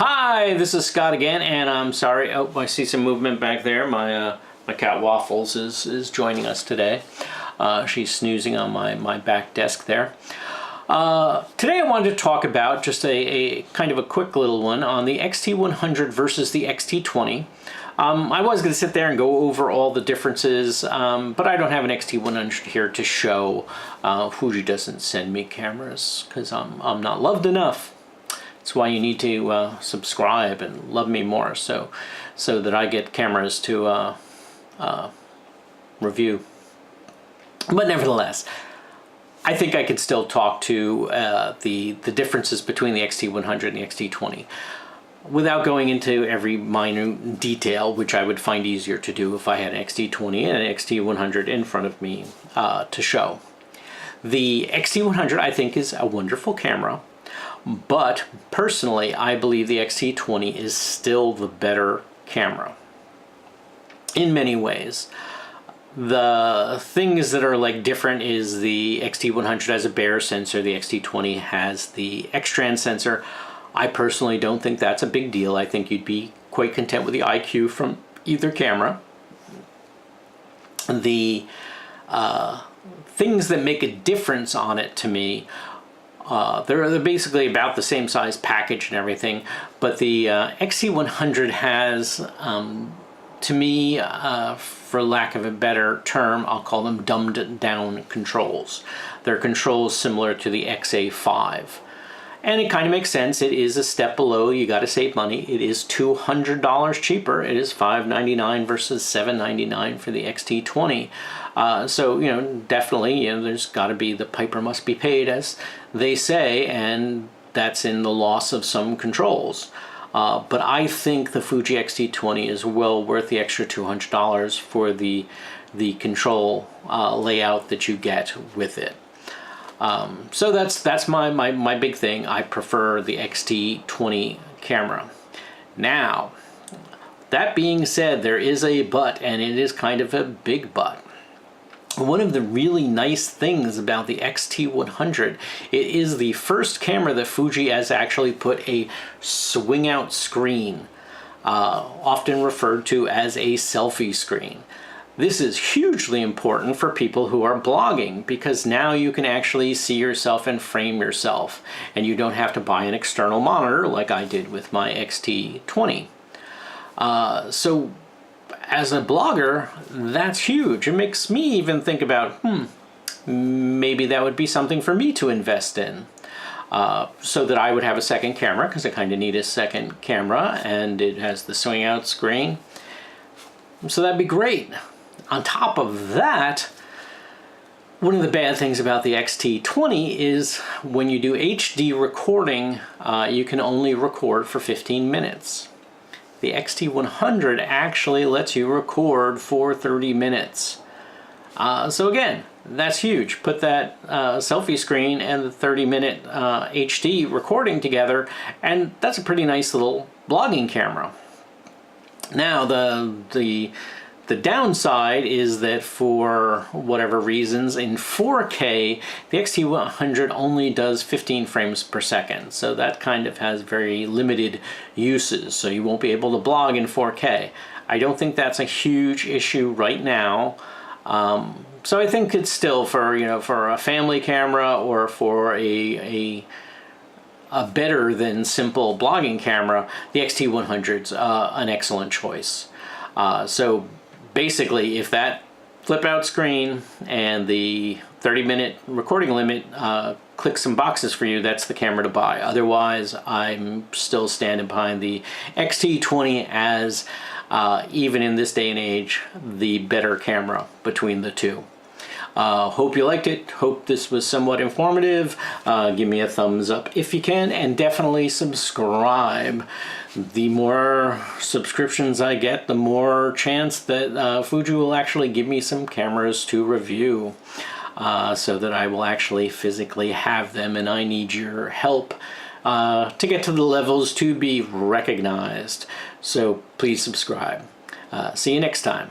Hi, this is Scott again, and I'm sorry. Oh, I see some movement back there. My cat Waffles is joining us today. She's snoozing on my back desk there. Today I wanted to talk about just a kind of a quick little one on the XT-100 versus the XT-20. I was going to sit there and go over all the differences, but I don't have an XT-100 here to show. Fuji doesn't send me cameras because I'm not loved enough. That's why you need to subscribe and love me more, so that I get cameras to review. But nevertheless, I think I could still talk to the differences between the XT-100 and the XT-20 without going into every minute detail, which I would find easier to do if I had an XT-20 and an XT-100 in front of me to show. The XT-100 I think is a wonderful camera, but personally I believe the XT-20 is still the better camera in many ways. The things that are like different is the XT-100 has a bare sensor, the XT-20 has the X-Trans sensor. I personally don't think that's a big deal. I think you'd be quite content with the IQ from either camera. The things that make a difference on it to me, they're basically about the same size package and everything, but the XT-100 has, to me, for lack of a better term, I'll call them dumbed down controls. They're controls similar to the XA5. And it kind of makes sense. It is a step below. You got to save money. It is $200 cheaper. It is $599 versus $799 for the XT-20. So, definitely, there's got to be the piper must be paid, as they say, and that's in the loss of some controls. But I think the Fuji XT-20 is well worth the extra $200 for the control layout that you get with it. So that's my big thing. I prefer the XT-20 camera. Now, that being said, there is a but, and it is kind of a big but. One of the really nice things about the XT-100, it is the first camera that Fuji has actually put a swing out screen, often referred to as a selfie screen. This is hugely important for people who are blogging, because now you can actually see yourself and frame yourself, and you don't have to buy an external monitor like I did with my XT-20. So as a blogger, that's huge. It makes me even think about, maybe that would be something for me to invest in. So that I would have a second camera, because I kind of need a second camera, and it has the swing out screen. So that'd be great. On top of that, one of the bad things about the XT-20 is when you do HD recording, you can only record for 15 minutes. The XT-100 actually lets you record for 30 minutes. So again, that's huge. Put that selfie screen and the 30-minute HD recording together, and that's a pretty nice little blogging camera. Now, the downside is that for whatever reasons, in 4K, the XT-100 only does 15 frames per second. So that kind of has very limited uses. So you won't be able to blog in 4K. I don't think that's a huge issue right now. So I think it's still for a family camera, or for a better than simple blogging camera, the XT-100's an excellent choice. So basically, if that flip out screen and the 30-minute recording limit clicks some boxes for you, that's the camera to buy. Otherwise, I'm still standing behind the XT-20 as, even in this day and age, the better camera between the two. Hope you liked it. Hope this was somewhat informative. Give me a thumbs up if you can, and definitely subscribe. The more subscriptions I get, the more chance that Fuji will actually give me some cameras to review, so that I will actually physically have them, and I need your help to get to the levels to be recognized. So please subscribe. See you next time.